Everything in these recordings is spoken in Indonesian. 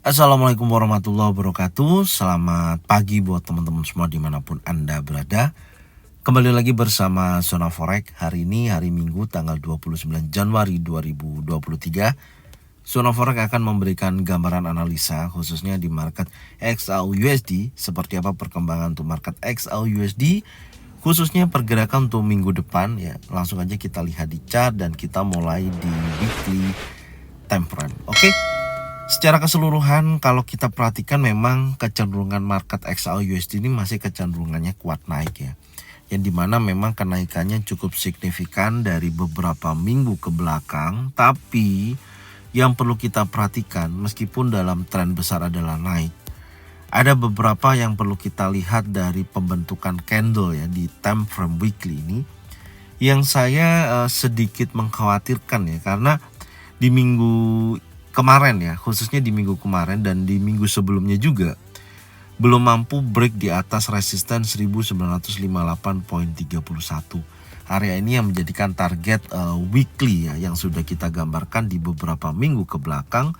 Assalamualaikum warahmatullahi wabarakatuh. Selamat pagi buat teman-teman semua dimanapun Anda berada. Kembali lagi bersama Zona Forex. Hari ini hari Minggu tanggal 29 Januari 2023. Zona Forex akan memberikan gambaran analisa khususnya di market XAUUSD. Seperti apa perkembangan untuk market XAUUSD, khususnya pergerakan untuk minggu depan ya. Langsung aja kita lihat di chart dan kita mulai di weekly time frame. Oke. Secara keseluruhan kalau kita perhatikan memang kecenderungan market XAUUSD ini masih kecenderungannya kuat naik ya. Yang dimana memang kenaikannya cukup signifikan dari beberapa minggu ke belakang. Tapi yang perlu kita perhatikan meskipun dalam tren besar adalah naik, ada beberapa yang perlu kita lihat dari pembentukan candle ya di time frame weekly ini. Yang saya sedikit mengkhawatirkan ya, karena di minggu kemarin ya, khususnya di minggu kemarin dan di minggu sebelumnya juga belum mampu break di atas resisten 1958.31. Area ini yang menjadikan target weekly ya, yang sudah kita gambarkan di beberapa minggu ke belakang.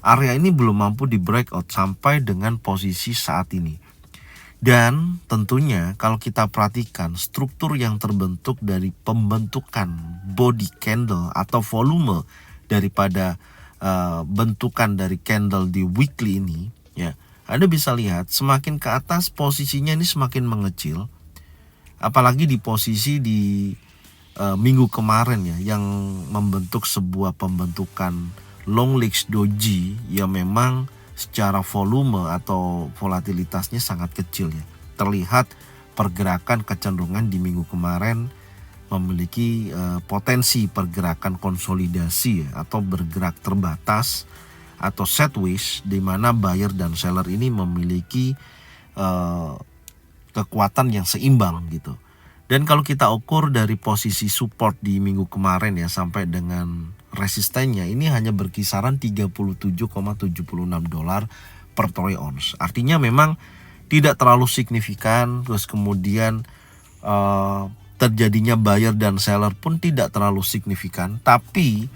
Area ini belum mampu di breakout sampai dengan posisi saat ini. Dan tentunya kalau kita perhatikan struktur yang terbentuk dari pembentukan body candle atau volume daripada bentukan dari candle di weekly ini ya, Anda bisa lihat semakin ke atas posisinya ini semakin mengecil, apalagi di posisi di minggu kemarin ya, yang membentuk sebuah pembentukan long legs doji yang memang secara volume atau volatilitasnya sangat kecil ya. Terlihat pergerakan kecenderungan di minggu kemarin memiliki potensi pergerakan konsolidasi ya, atau bergerak terbatas atau sideways, di mana buyer dan seller ini memiliki kekuatan yang seimbang gitu. Dan kalau kita ukur dari posisi support di minggu kemarin ya sampai dengan resistennya, ini hanya berkisaran 37,76 dolar per troy ounce. Artinya memang tidak terlalu signifikan. Terus kemudian terjadinya buyer dan seller pun tidak terlalu signifikan. Tapi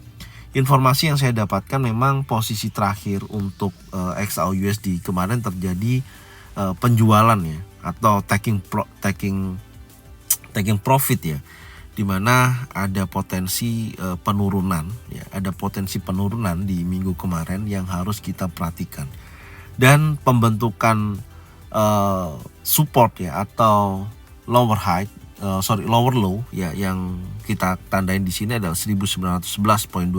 informasi yang saya dapatkan memang posisi terakhir untuk XAUUSD kemarin terjadi penjualan ya, atau taking profit ya, dimana ada potensi penurunan ya, ada potensi penurunan di minggu kemarin yang harus kita perhatikan. Dan pembentukan support ya, atau lower low ya, yang kita tandain di sini adalah 1911.25.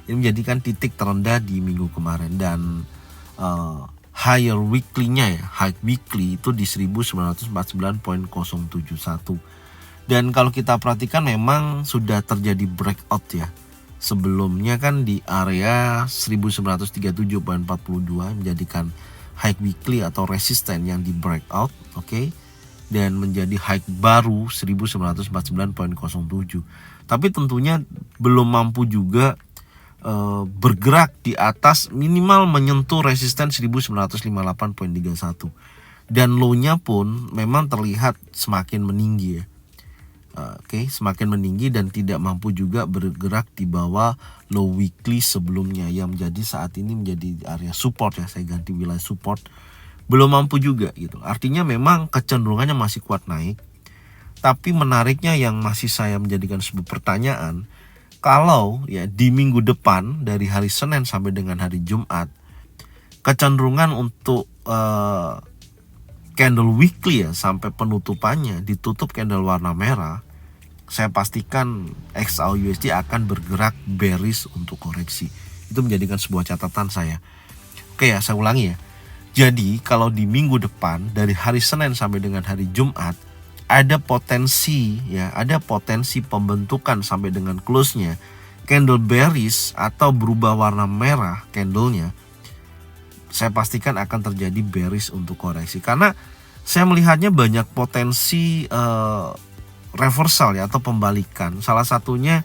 Ini menjadikan titik terendah di minggu kemarin, dan higher weekly-nya ya, high weekly itu di 1949.071. Dan kalau kita perhatikan memang sudah terjadi breakout ya. Sebelumnya kan di area 1937.42 menjadikan high weekly atau resisten yang di breakout, oke. Dan menjadi high baru 1949.07. Tapi tentunya belum mampu juga bergerak di atas, minimal menyentuh resisten 1958.31. Dan low-nya pun memang terlihat semakin meninggi ya. Semakin meninggi dan tidak mampu juga bergerak di bawah low weekly sebelumnya, yang menjadi saat ini menjadi area support ya. Saya ganti wilayah support, belum mampu juga gitu. Artinya memang kecenderungannya masih kuat naik. Tapi menariknya yang masih saya menjadikan sebuah pertanyaan, kalau ya di minggu depan dari hari Senin sampai dengan hari Jumat, kecenderungan untuk candle weekly ya sampai penutupannya ditutup candle warna merah, saya pastikan XAUUSD akan bergerak bearish untuk koreksi. Itu menjadikan sebuah catatan saya. Oke ya, saya ulangi ya. Jadi kalau di minggu depan dari hari Senin sampai dengan hari Jumat ada potensi ya, ada potensi pembentukan sampai dengan close-nya candle bearish atau berubah warna merah candlenya, saya pastikan akan terjadi bearish untuk koreksi. Karena saya melihatnya banyak potensi reversal ya, atau pembalikan. Salah satunya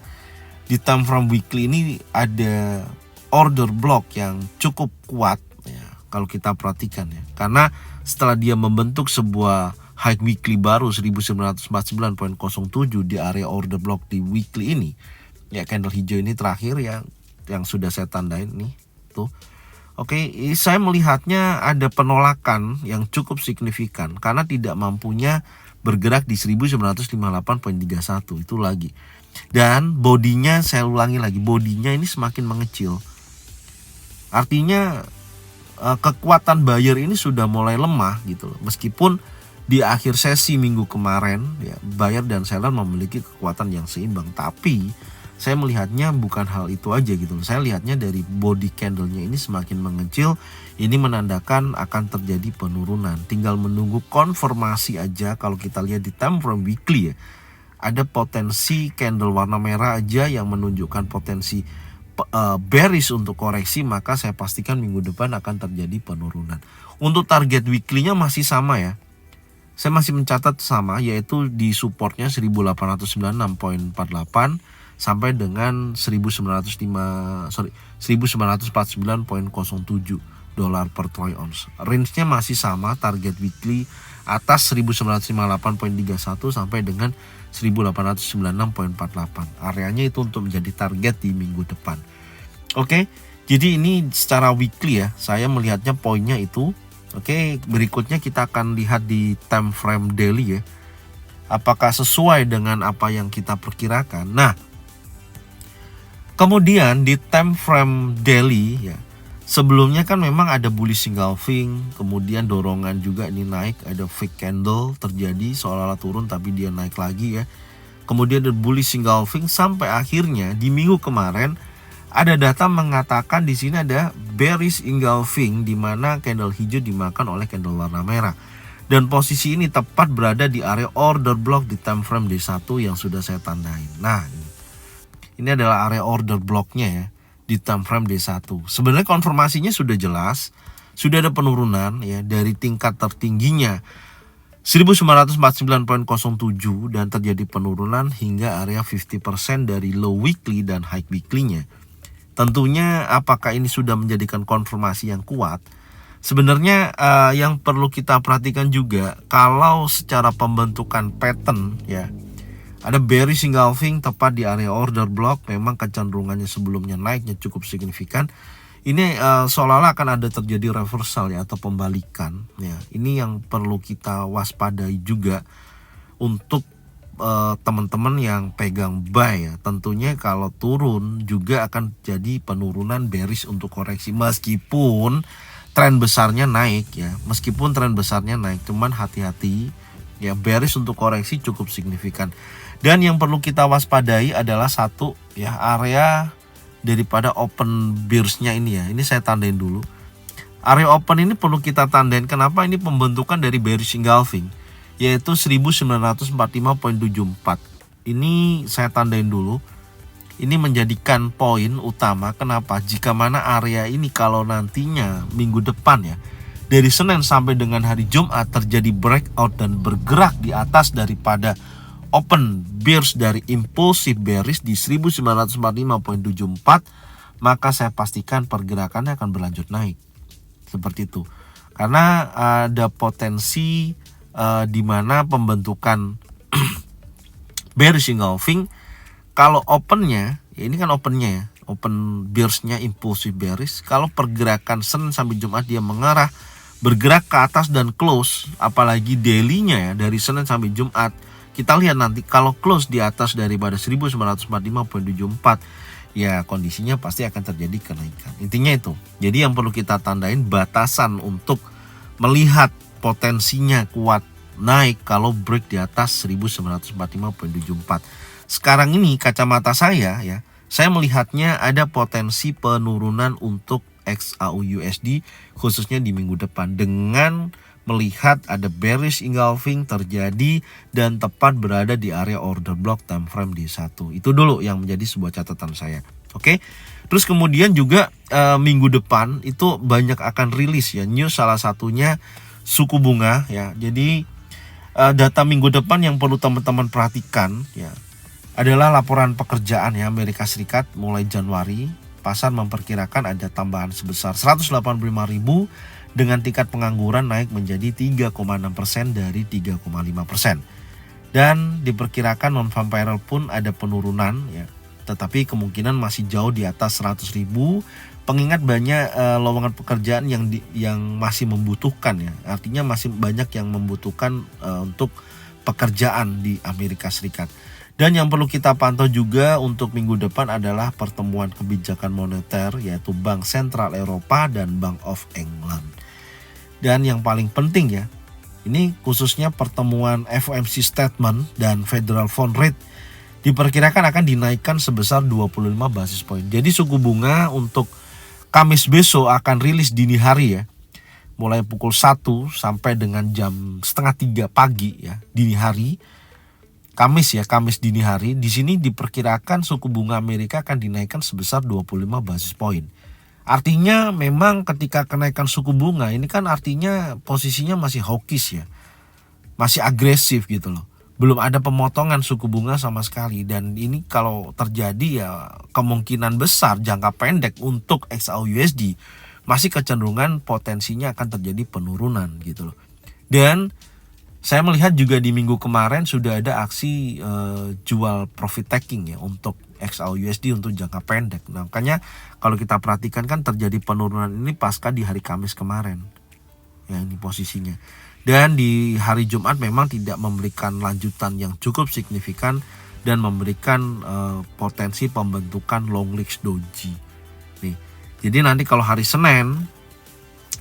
di time frame weekly ini ada order block yang cukup kuat ya, kalau kita perhatikan ya. Karena setelah dia membentuk sebuah high weekly baru 1949.07 di area order block di weekly ini ya, candle hijau ini terakhir yang sudah saya tandain nih tuh. Oke, saya melihatnya ada penolakan yang cukup signifikan karena tidak mampunya bergerak di 1958,31 itu lagi. Dan bodinya, saya ulangi lagi, bodinya ini semakin mengecil. Artinya kekuatan buyer ini sudah mulai lemah gitu loh. Meskipun di akhir sesi minggu kemarin ya, buyer dan seller memiliki kekuatan yang seimbang, tapi saya melihatnya bukan hal itu aja gitu loh. Saya lihatnya dari body candle-nya ini semakin mengecil, ini menandakan akan terjadi penurunan. Tinggal menunggu konfirmasi aja. Kalau kita lihat di time frame weekly ya, ada potensi candle warna merah aja yang menunjukkan potensi bearish untuk koreksi, maka saya pastikan minggu depan akan terjadi penurunan. Untuk target weekly-nya masih sama ya. Saya masih mencatat sama, yaitu di supportnya 1896,48 sampai dengan 1949,07 dolar per troy ounce. Range-nya masih sama, target weekly atas 1958,31 sampai dengan 1896,48. Areanya itu untuk menjadi target di minggu depan. Oke, jadi ini secara weekly ya, saya melihatnya poinnya itu. Oke, berikutnya kita akan lihat di time frame daily ya. Apakah sesuai dengan apa yang kita perkirakan? Nah, kemudian di time frame daily ya, sebelumnya kan memang ada bullish engulfing, kemudian dorongan juga ini naik, ada fake candle terjadi seolah-olah turun tapi dia naik lagi ya. Kemudian ada bullish engulfing sampai akhirnya di minggu kemarin ada data mengatakan di sini ada bearish engulfing di mana candle hijau dimakan oleh candle warna merah. Dan posisi ini tepat berada di area order block di time frame D1 yang sudah saya tandain. Nah, ini adalah area order blocknya ya di time frame D1. Sebenarnya konfirmasinya sudah jelas, sudah ada penurunan ya dari tingkat tertingginya 1949,07 dan terjadi penurunan hingga area 50% dari low weekly dan high weekly-nya. Tentunya apakah ini sudah menjadikan konfirmasi yang kuat? Sebenarnya yang perlu kita perhatikan juga, kalau secara pembentukan pattern ya, ada bearish engulfing tepat di area order block, memang kecenderungannya sebelumnya naiknya cukup signifikan. Ini seolah-olah akan ada terjadi reversal ya atau pembalikan ya. Ini yang perlu kita waspadai juga untuk teman-teman yang pegang buy ya. Tentunya kalau turun juga akan jadi penurunan bearish untuk koreksi meskipun tren besarnya naik ya. Meskipun tren besarnya naik, cuman hati-hati ya, bearish untuk koreksi cukup signifikan. Dan yang perlu kita waspadai adalah satu ya, area daripada open bearish-nya ini ya. Ini saya tandain dulu. Area open ini perlu kita tandain. Kenapa? Ini pembentukan dari bearish engulfing, yaitu 1945,74. Ini saya tandain dulu. Ini menjadikan poin utama kenapa jika mana area ini kalau nantinya minggu depan ya, dari Senin sampai dengan hari Jumat terjadi breakout dan bergerak di atas daripada open bearish dari impulsive bearish di 1945,74, maka saya pastikan pergerakannya akan berlanjut naik. Seperti itu. Karena ada potensi di mana pembentukan bearish engulfing, kalau opennya ya, ini kan opennya ya, open bearish-nya impulsive bearish. Kalau pergerakan Senin sampai Jumat dia mengarah bergerak ke atas dan close, apalagi daily-nya ya dari Senin sampai Jumat, kita lihat nanti kalau close di atas daripada 1945,74 ya, kondisinya pasti akan terjadi kenaikan. Intinya itu. Jadi yang perlu kita tandain batasan untuk melihat potensinya kuat naik kalau break di atas 1945,74. Sekarang ini kacamata saya ya, saya melihatnya ada potensi penurunan untuk XAUUSD khususnya di minggu depan dengan melihat ada bearish engulfing terjadi dan tepat berada di area order block time frame D1. Itu dulu yang menjadi sebuah catatan saya. Oke. Terus kemudian juga minggu depan itu banyak akan rilis ya news, salah satunya suku bunga ya. Jadi data minggu depan yang perlu teman-teman perhatikan ya adalah laporan pekerjaan ya Amerika Serikat mulai Januari. Pasar memperkirakan ada tambahan sebesar 185.000 dengan tingkat pengangguran naik menjadi 3,6% dari 3,5%. Dan diperkirakan non-farm payroll pun ada penurunan ya, tetapi kemungkinan masih jauh di atas 100.000 Pengingat banyak lowongan pekerjaan yang masih membutuhkan ya. Artinya masih banyak yang membutuhkan untuk pekerjaan di Amerika Serikat. Dan yang perlu kita pantau juga untuk minggu depan adalah pertemuan kebijakan moneter, yaitu Bank Sentral Eropa dan Bank of England. Dan yang paling penting ya, ini khususnya pertemuan FOMC statement dan Federal Fund Rate diperkirakan akan dinaikkan sebesar 25 basis point. Jadi suku bunga untuk Kamis besok akan rilis dini hari ya, mulai pukul 1 sampai dengan jam setengah 3 pagi ya, dini hari. Kamis dini hari. Di sini diperkirakan suku bunga Amerika akan dinaikkan sebesar 25 basis point. Artinya memang ketika kenaikan suku bunga ini kan artinya posisinya masih hawkish ya. Masih agresif gitu loh. Belum ada pemotongan suku bunga sama sekali, dan ini kalau terjadi ya kemungkinan besar jangka pendek untuk XAUUSD masih kecenderungan potensinya akan terjadi penurunan gitu loh. Dan saya melihat juga di minggu kemarin sudah ada aksi jual profit taking ya untuk XAUUSD untuk jangka pendek. Nah, makanya kalau kita perhatikan kan terjadi penurunan ini pasca di hari Kamis kemarin. Ya, ini posisinya. Dan di hari Jumat memang tidak memberikan lanjutan yang cukup signifikan dan memberikan potensi pembentukan long legs doji. Nih. Jadi nanti kalau hari Senin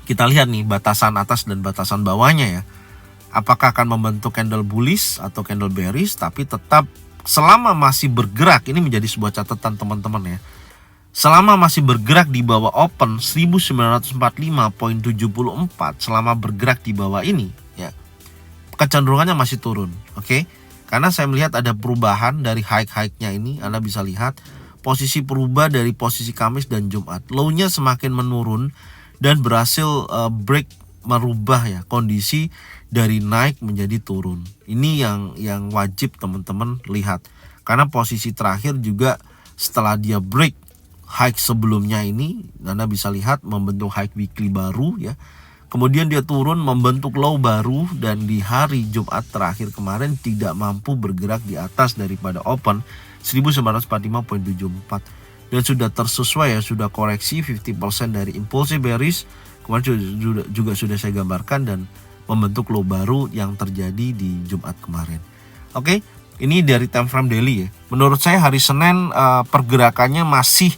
kita lihat nih batasan atas dan batasan bawahnya ya. Apakah akan membentuk candle bullish atau candle bearish, tapi tetap selama masih bergerak, ini menjadi sebuah catatan teman-teman ya. Selama masih bergerak di bawah open 1945.74, selama bergerak di bawah ini ya, kecenderungannya masih turun, oke? Karena saya melihat ada perubahan dari high-nya ini, Anda bisa lihat posisi perubah dari posisi Kamis dan Jumat. Low-nya semakin menurun dan berhasil break, merubah ya kondisi dari naik menjadi turun. Ini yang wajib teman-teman lihat. Karena posisi terakhir juga setelah dia break high sebelumnya ini, Anda bisa lihat membentuk high weekly baru ya. Kemudian dia turun membentuk low baru, dan di hari Jumat terakhir kemarin tidak mampu bergerak di atas daripada open 1945.74. Dan sudah tersesuai ya, sudah koreksi 50% dari impulsif bearish. Kemarin juga sudah saya gambarkan dan membentuk low baru yang terjadi di Jumat kemarin. Oke, ini dari time frame daily ya. Menurut saya hari Senin pergerakannya masih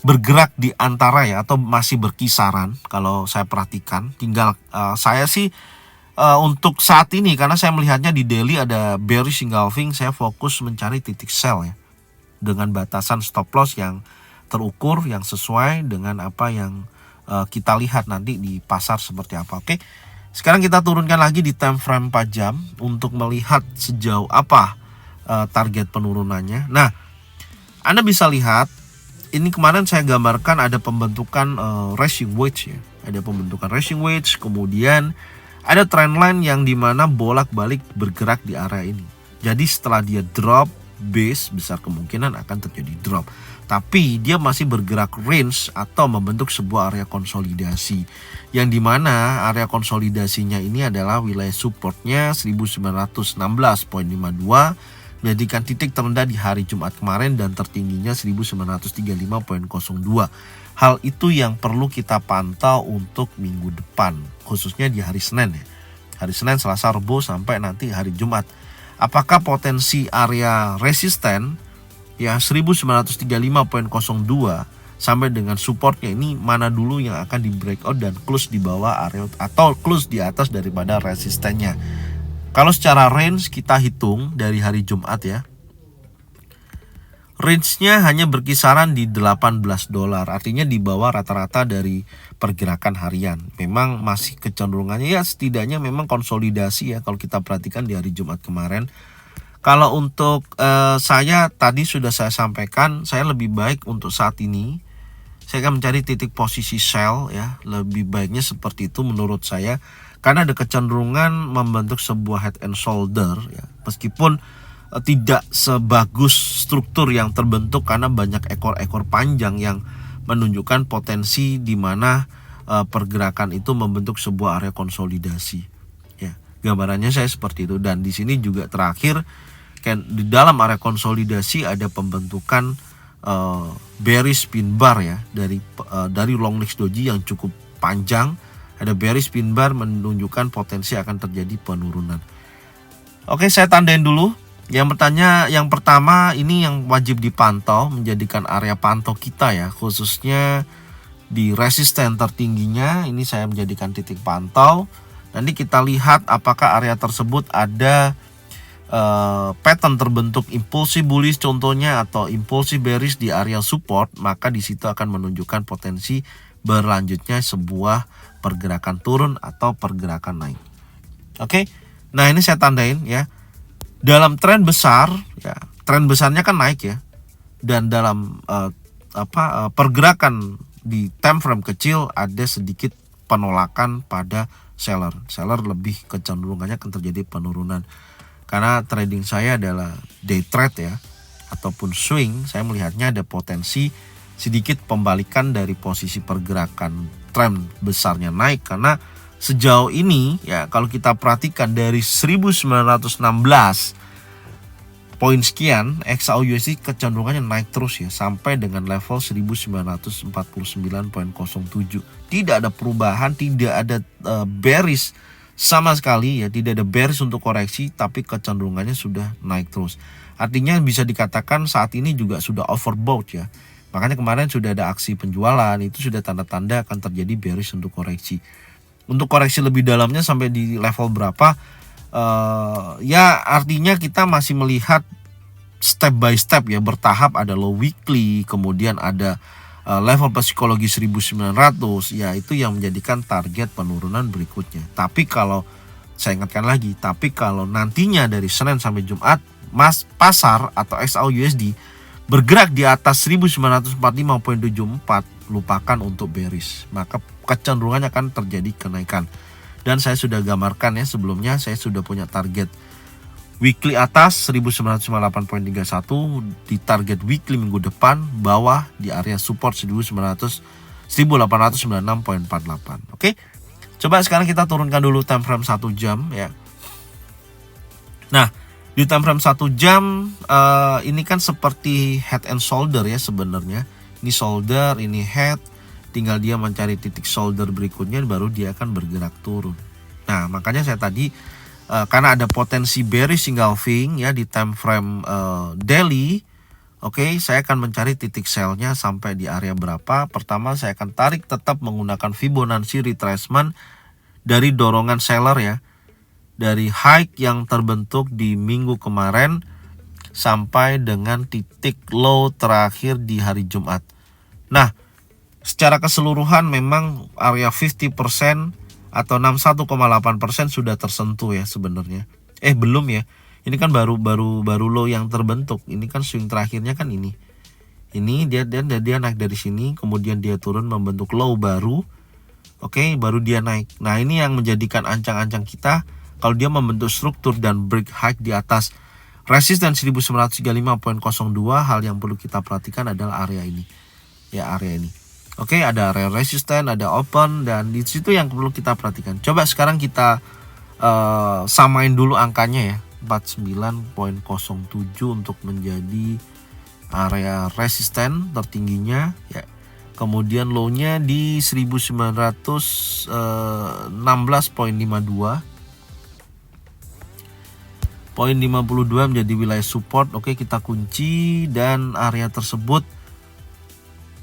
bergerak di antara ya, atau masih berkisaran kalau saya perhatikan. Tinggal saya sih untuk saat ini, karena saya melihatnya di daily ada bearish engulfing, saya fokus mencari titik sell ya, dengan batasan stop loss yang terukur, yang sesuai dengan apa yang kita lihat nanti di pasar seperti apa. Oke, sekarang kita turunkan lagi di time frame 4 jam untuk melihat sejauh apa target penurunannya. Nah, Anda bisa lihat ini kemarin saya gambarkan ada pembentukan racing wedge ya, ada pembentukan racing wedge, kemudian ada trendline yang dimana bolak-balik bergerak di area ini. Jadi setelah dia drop base, besar kemungkinan akan terjadi drop. Tapi dia masih bergerak range atau membentuk sebuah area konsolidasi, yang dimana area konsolidasinya ini adalah wilayah supportnya 1916.52, menjadikan titik terendah di hari Jumat kemarin dan tertingginya 1935.02. Hal itu yang perlu kita pantau untuk minggu depan, khususnya di hari Senin ya. Hari Senin, Selasa, Rabu sampai nanti hari Jumat. Apakah potensi area resisten ya 1935.02 sampai dengan supportnya ini mana dulu yang akan di breakout dan close di bawah area atau close di atas daripada resistennya. Kalau secara range kita hitung dari hari Jumat ya, range-nya hanya berkisaran di $18, artinya di bawah rata-rata dari pergerakan harian. Memang masih kecenderungannya ya setidaknya memang konsolidasi ya kalau kita perhatikan di hari Jumat kemarin. Kalau untuk saya tadi sudah saya sampaikan, saya lebih baik untuk saat ini saya akan mencari titik posisi sell ya, lebih baiknya seperti itu menurut saya, karena ada kecenderungan membentuk sebuah head and shoulder ya, meskipun tidak sebagus struktur yang terbentuk karena banyak ekor-ekor panjang yang menunjukkan potensi di mana pergerakan itu membentuk sebuah area konsolidasi ya. Gambarannya saya seperti itu, dan di sini juga terakhir di dalam area konsolidasi ada pembentukan bearish pin bar ya dari long next doji yang cukup panjang. Ada bearish pin bar menunjukkan potensi akan terjadi penurunan. Oke, saya tandain dulu. Yang pertama ini yang wajib dipantau, menjadikan area pantau kita ya, khususnya di resisten tertingginya. Ini saya menjadikan titik pantau. Nanti kita lihat apakah area tersebut ada pattern terbentuk impulsif bullish contohnya atau impulsif bearish di area support, maka di situ akan menunjukkan potensi berlanjutnya sebuah pergerakan turun atau pergerakan naik. Oke. Nah, ini saya tandain ya. Dalam tren besar ya, tren besarnya kan naik ya. Dan dalam pergerakan di time frame kecil ada sedikit penolakan pada seller. Seller lebih kecenderungannya akan terjadi penurunan. Karena trading saya adalah day trade ya, ataupun swing, saya melihatnya ada potensi sedikit pembalikan dari posisi pergerakan tren besarnya naik. Karena sejauh ini ya, kalau kita perhatikan dari 1916 poin sekian, XAU-USD kecenderungannya naik terus ya, sampai dengan level 1949.07. Tidak ada perubahan, tidak ada bearish sama sekali ya, tidak ada bearish untuk koreksi, tapi kecenderungannya sudah naik terus. Artinya bisa dikatakan saat ini juga sudah overbought ya. Makanya kemarin sudah ada aksi penjualan, itu sudah tanda-tanda akan terjadi bearish untuk koreksi. Untuk koreksi lebih dalamnya sampai di level berapa? Ya artinya kita masih melihat step by step ya, bertahap. Ada low weekly, kemudian ada level psikologi 1900 ya, itu yang menjadikan target penurunan berikutnya. Tapi kalau saya ingatkan lagi, tapi kalau nantinya dari Senin sampai Jumat pasar atau XAU-USD bergerak di atas 1945.74, lupakan untuk bearish, maka kecenderungannya akan terjadi kenaikan. Dan saya sudah gambarkan ya sebelumnya, saya sudah punya target weekly atas 1998.31, di target weekly minggu depan bawah di area support 1896.48. Oke. Coba sekarang kita turunkan dulu time frame 1 jam ya. Nah, di time frame 1 jam ini kan seperti head and shoulder ya sebenarnya. Ini shoulder, ini head. Tinggal dia mencari titik shoulder berikutnya baru dia akan bergerak turun. Nah, makanya saya tadi karena ada potensi bearish engulfing ya di time frame daily. Oke, saya akan mencari titik sell-nya sampai di area berapa. Pertama saya akan tarik tetap menggunakan Fibonacci retracement dari dorongan seller ya. Dari high yang terbentuk di minggu kemarin sampai dengan titik low terakhir di hari Jumat. Nah, secara keseluruhan memang area 50% atau 61,8% sudah tersentuh ya sebenarnya. Belum ya. Ini kan baru low yang terbentuk. Ini kan swing terakhirnya kan ini. Ini dia naik dari sini, kemudian dia turun membentuk low baru. Oke, baru dia naik. Nah, ini yang menjadikan ancang-ancang kita kalau dia membentuk struktur dan break high di atas resisten 1935.02, hal yang perlu kita perhatikan adalah area ini. Ya, area ini. Oke, ada area resisten, ada open, dan di situ yang perlu kita perhatikan. Coba sekarang kita samain dulu angkanya ya. 49.07 untuk menjadi area resisten tertingginya ya. Kemudian low-nya di 1916.52. Poin 52 menjadi wilayah support. Oke, kita kunci, dan area tersebut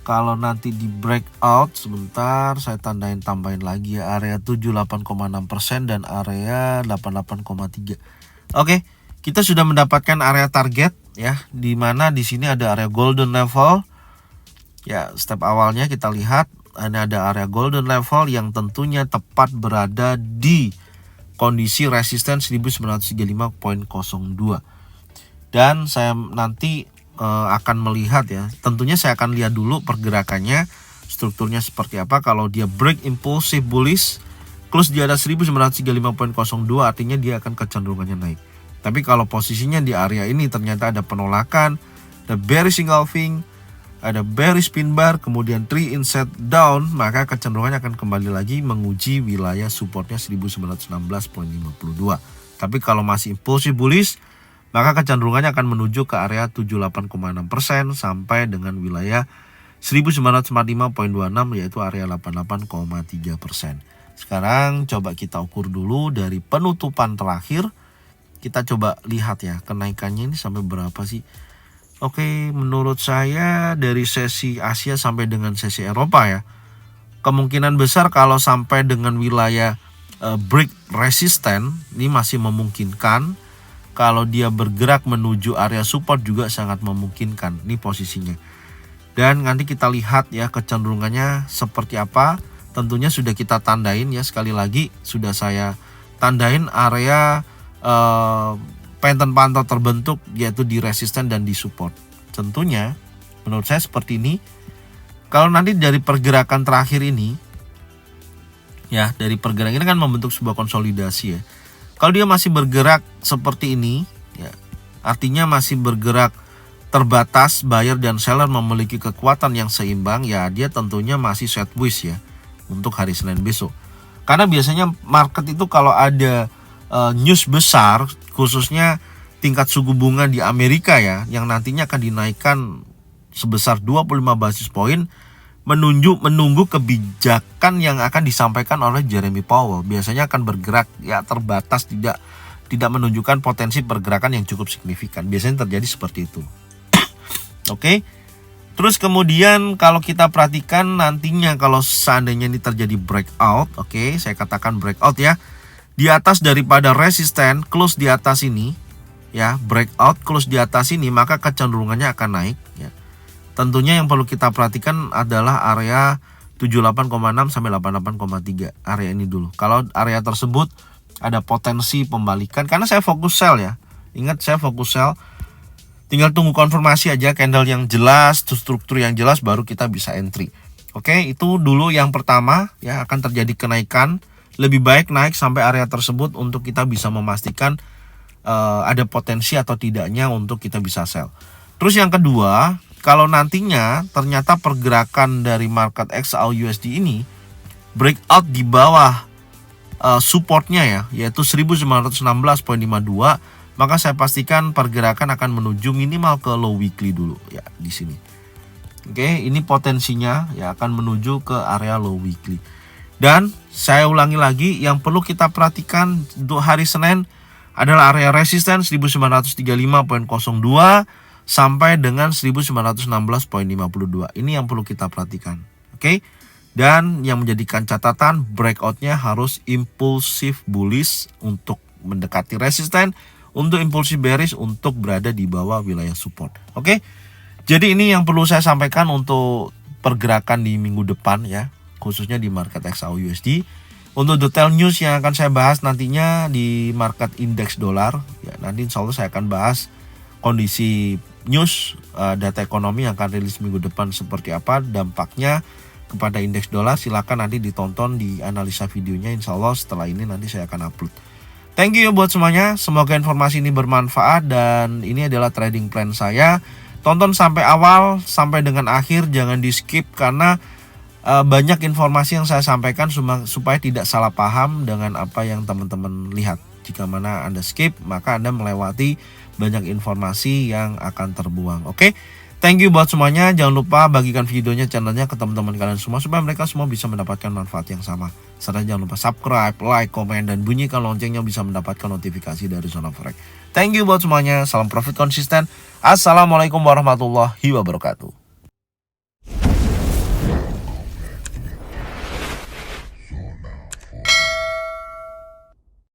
kalau nanti di breakout sebentar saya tambahin lagi ya, area 78,6% dan area 88,3. Oke, kita sudah mendapatkan area target ya, di mana di sini ada area golden level. Ya, step awalnya kita lihat ini ada area golden level yang tentunya tepat berada di kondisi resisten 1935.02. Dan saya nanti akan melihat ya, tentunya saya akan lihat dulu pergerakannya, strukturnya seperti apa. Kalau dia break impulsive bullish close di atas 1935.02, artinya dia akan kecenderungannya naik. Tapi kalau posisinya di area ini ternyata ada penolakan, ada bearish engulfing, ada bearish pin bar, kemudian 3 inset down, maka kecenderungannya akan kembali lagi menguji wilayah supportnya 1916.52. Tapi kalau masih impulsive bullish, maka kecenderungannya akan menuju ke area 78,6% sampai dengan wilayah 1945.26 yaitu area 88,3%. Sekarang coba kita ukur dulu dari penutupan terakhir. Kita coba lihat ya kenaikannya ini sampai berapa sih. Oke, menurut saya dari sesi Asia sampai dengan sesi Eropa ya, kemungkinan besar kalau sampai dengan wilayah break resisten ini masih memungkinkan. Kalau dia bergerak menuju area support juga sangat memungkinkan. Ini posisinya. Dan nanti kita lihat ya kecenderungannya seperti apa. Tentunya sudah kita tandain ya, sekali lagi sudah saya tandain area pattern pantau terbentuk yaitu di resisten dan di support. Tentunya menurut saya seperti ini. Kalau nanti dari pergerakan terakhir ini ya, dari pergerakan ini kan membentuk sebuah konsolidasi ya. Kalau dia masih bergerak seperti ini ya, artinya masih bergerak terbatas, buyer dan seller memiliki kekuatan yang seimbang ya, dia tentunya masih sideways ya untuk hari Senin besok. Karena biasanya market itu kalau ada news besar, khususnya tingkat suku bunga di Amerika ya, yang nantinya akan dinaikkan sebesar 25 basis poin, menunggu kebijakan yang akan disampaikan oleh Jeremy Powell. Biasanya akan bergerak ya terbatas, tidak menunjukkan potensi pergerakan yang cukup signifikan. Biasanya terjadi seperti itu. Oke. Terus kemudian kalau kita perhatikan nantinya kalau seandainya ini terjadi breakout, oke, saya katakan breakout ya, di atas daripada resisten, close di atas ini ya, breakout close di atas ini, maka kecenderungannya akan naik ya. Tentunya yang perlu kita perhatikan adalah area 78,6 sampai 88,3, area ini dulu. Kalau area tersebut ada potensi pembalikan, karena saya fokus sell ya. Ingat, saya fokus sell. Tinggal tunggu konfirmasi aja, candle yang jelas, struktur yang jelas, baru kita bisa entry. Oke, itu dulu yang pertama ya, akan terjadi kenaikan. Lebih baik naik sampai area tersebut untuk kita bisa memastikan ada potensi atau tidaknya untuk kita bisa sell. Terus yang kedua, kalau nantinya ternyata pergerakan dari market XAU USD ini breakout di bawah supportnya ya, yaitu 1916.52, maka saya pastikan pergerakan akan menuju minimal ke low weekly dulu ya di sini. Oke, ini potensinya ya akan menuju ke area low weekly. Dan saya ulangi lagi, yang perlu kita perhatikan untuk hari Senin adalah area resisten 1935.02 sampai dengan 1916.52. Ini yang perlu kita perhatikan. Oke. Dan yang menjadikan catatan, breakoutnya harus impulsif bullish untuk mendekati resisten, untuk impulsif bearish untuk berada di bawah wilayah support. Oke. Jadi ini yang perlu saya sampaikan untuk pergerakan di minggu depan ya, khususnya di market XAU USD. Untuk detail news yang akan saya bahas nantinya di market indeks dolar ya, nanti insya Allah saya akan bahas kondisi news data ekonomi yang akan rilis minggu depan seperti apa, dampaknya kepada indeks dolar. Silakan nanti ditonton di analisa videonya, insya Allah setelah ini nanti saya akan upload. Thank you buat semuanya, semoga informasi ini bermanfaat dan ini adalah trading plan saya. Tonton sampai awal sampai dengan akhir, jangan di skip karena banyak informasi yang saya sampaikan supaya tidak salah paham dengan apa yang teman-teman lihat. Jika mana Anda skip, maka Anda melewati banyak informasi yang akan terbuang. Oke, thank you buat semuanya. Jangan lupa bagikan videonya, channelnya ke teman-teman kalian semua supaya mereka semua bisa mendapatkan manfaat yang sama. Serta jangan lupa subscribe, like, komen, dan bunyikan loncengnya bisa mendapatkan notifikasi dari Zona Forex. Thank you buat semuanya. Salam profit konsisten. Assalamualaikum warahmatullahi wabarakatuh.